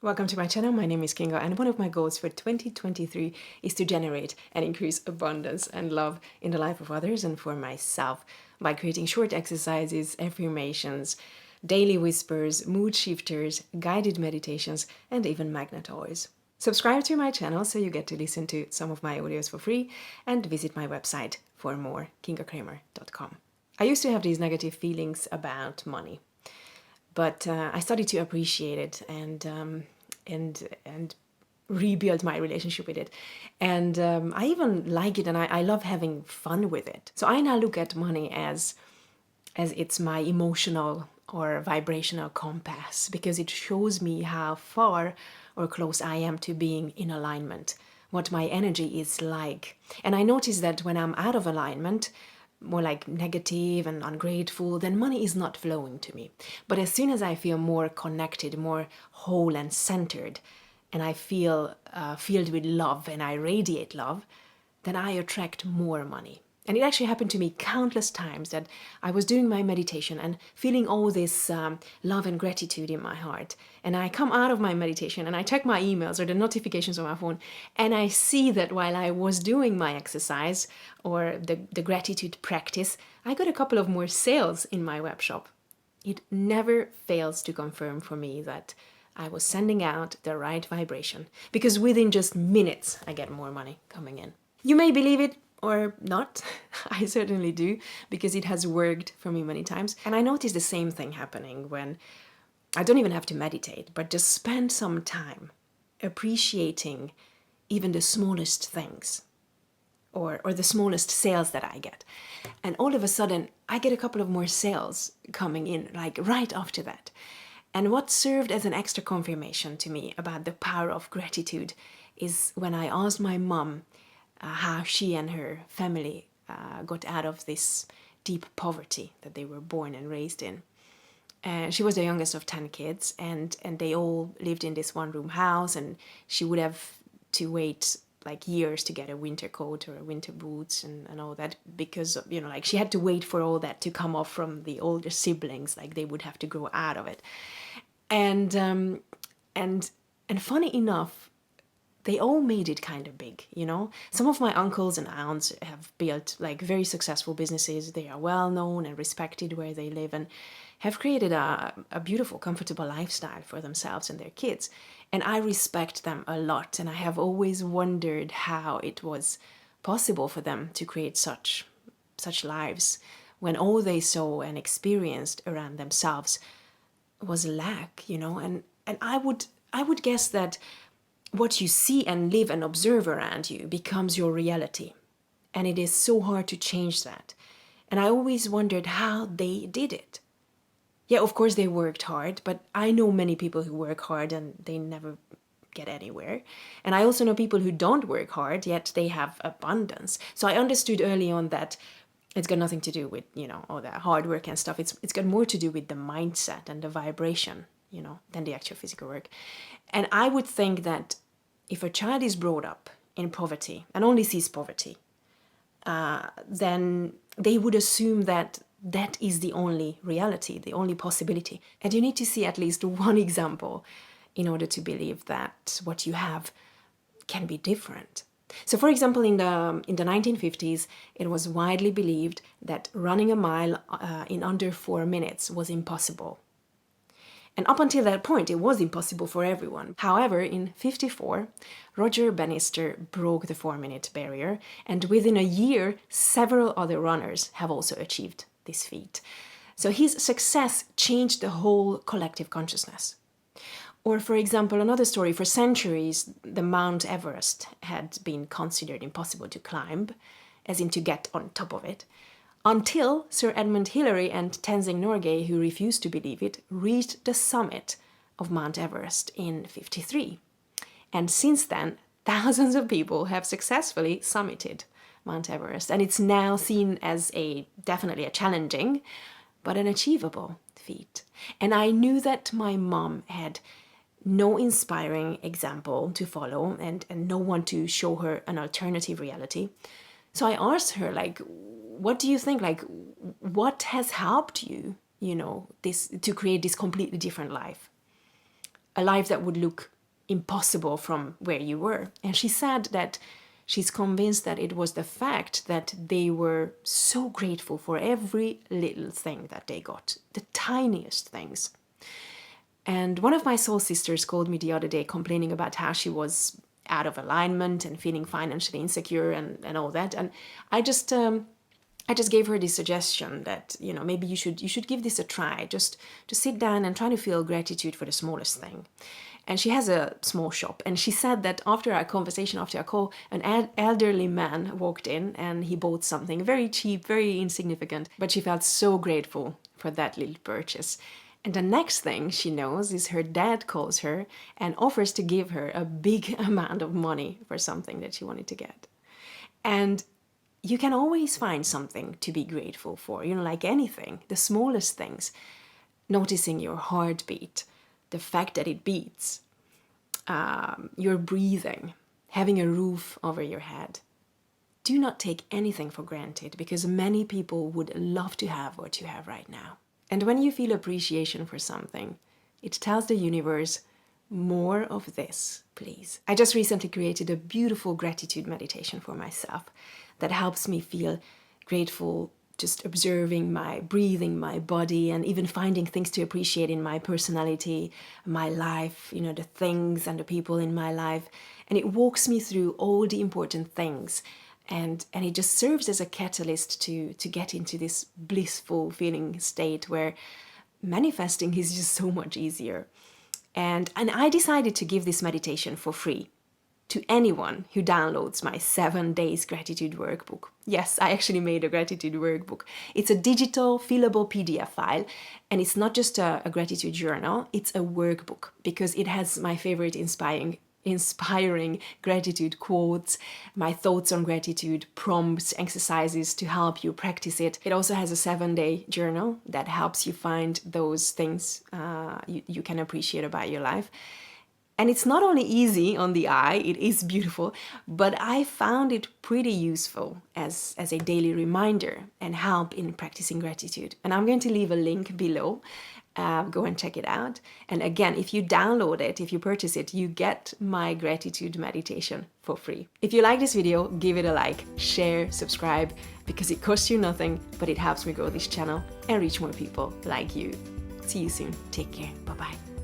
Welcome to my channel. My name is Kinga, and one of my goals for 2023 is to generate and increase abundance and love in the life of others and for myself by creating short exercises, affirmations, daily whispers, mood shifters, guided meditations, and even magnet oils. Subscribe to my channel so you get to listen to some of my audios for free, and visit my website for more, kingakramer.com. I used to have these negative feelings about money, but I started to appreciate it and rebuild my relationship with it. And I even like it, and I love having fun with it. So I now look at money as it's my emotional or vibrational compass, because it shows me how far or close I am to being in alignment, what my energy is like. And I notice that when I'm out of alignment, more like negative and ungrateful, then money is not flowing to me. But as soon as I feel more connected, more whole and centered, and I feel filled with love and I radiate love, then I attract more money. And it actually happened to me countless times that I was doing my meditation and feeling all this love and gratitude in my heart. And I come out of my meditation and I check my emails or the notifications on my phone, and I see that while I was doing my exercise or the gratitude practice, I got a couple of more sales in my web shop. It never fails to confirm for me that I was sending out the right vibration, because within just minutes I get more money coming in. You may believe it or not. I certainly do, because it has worked for me many times. And I notice the same thing happening when I don't even have to meditate, but just spend some time appreciating even the smallest things, or the smallest sales that I get. And all of a sudden, I get a couple of more sales coming in, like right after that. And what served as an extra confirmation to me about the power of gratitude is when I asked my mom how she and her family got out of this deep poverty that they were born and raised in. She was the youngest of 10 kids, and they all lived in this one-room house, and she would have to wait like years to get a winter coat or a winter boots and all that, because like she had to wait for all that to come off from the older siblings, like they would have to grow out of it. And and funny enough, they all made it kind of big, Some of my uncles and aunts have built like very successful businesses. They are well known and respected where they live, and have created a beautiful, comfortable lifestyle for themselves and their kids. And I respect them a lot, and I have always wondered how it was possible for them to create such lives when all they saw and experienced around themselves was lack, and I would guess that what you see and live and observe around you becomes your reality. And it is so hard to change that. And I always wondered how they did it. Yeah, of course they worked hard, but I know many people who work hard and they never get anywhere. And I also know people who don't work hard, yet they have abundance. So I understood early on that it's got nothing to do with, all that hard work and stuff. It's got more to do with the mindset and the vibration, than the actual physical work. And I would think that if a child is brought up in poverty and only sees poverty, then they would assume that that is the only reality, the only possibility. And you need to see at least one example in order to believe that what you have can be different. So, for example, in the 1950s, it was widely believed that running a mile in under 4 minutes was impossible. And up until that point, it was impossible for everyone. However, in 54, Roger Bannister broke the 4-minute barrier, and within a year, several other runners have also achieved this feat. So his success changed the whole collective consciousness. Or, for example, another story: for centuries, the Mount Everest had been considered impossible to climb, as in to get on top of it, until Sir Edmund Hillary and Tenzing Norgay, who refused to believe it, reached the summit of Mount Everest in 53. And since then, thousands of people have successfully summited Mount Everest, and it's now seen as definitely a challenging, but an achievable feat. And I knew that my mom had no inspiring example to follow, and no one to show her an alternative reality. So I asked her, like, what do you think? Like, what has helped you, this to create this completely different life? a life that would look impossible from where you were. And she said that she's convinced that it was the fact that they were so grateful for every little thing that they got, the tiniest things. And one of my soul sisters called me the other day complaining about how she was out of alignment and feeling financially insecure and all that. And I just gave her this suggestion that, you know, maybe you should give this a try. Just to sit down and try to feel gratitude for the smallest thing. And she has a small shop. And she said that after our conversation, after our call, an elderly man walked in and he bought something very cheap, very insignificant. But she felt so grateful for that little purchase. And the next thing she knows is her dad calls her and offers to give her a big amount of money for something that she wanted to get. And you can always find something to be grateful for, you know, like anything, the smallest things. Noticing your heartbeat, the fact that it beats, your breathing, having a roof over your head. Do not take anything for granted, because many people would love to have what you have right now. And when you feel appreciation for something, it tells the universe, more of this, please. I just recently created a beautiful gratitude meditation for myself that helps me feel grateful, just observing my breathing, my body, and even finding things to appreciate in my personality, my life, you know, the things and the people in my life. And it walks me through all the important things. And it just serves as a catalyst to get into this blissful feeling state where manifesting is just so much easier. And I decided to give this meditation for free to anyone who downloads my 7 days gratitude workbook. Yes, I actually made a gratitude workbook. It's a digital fillable PDF file, and it's not just a gratitude journal, it's a workbook, because it has my favorite inspiring gratitude quotes, my thoughts on gratitude, prompts, exercises to help you practice it. It also has a 7-day journal that helps you find those things you can appreciate about your life. And it's not only easy on the eye, it is beautiful, but I found it pretty useful as a daily reminder and help in practicing gratitude. And I'm going to leave a link below. Go and check it out. And again, if you download it, if you purchase it, you get my gratitude meditation for free. If you like this video, give it a like, share, subscribe, because it costs you nothing, but it helps me grow this channel and reach more people like you. See you soon. Take care. Bye-bye.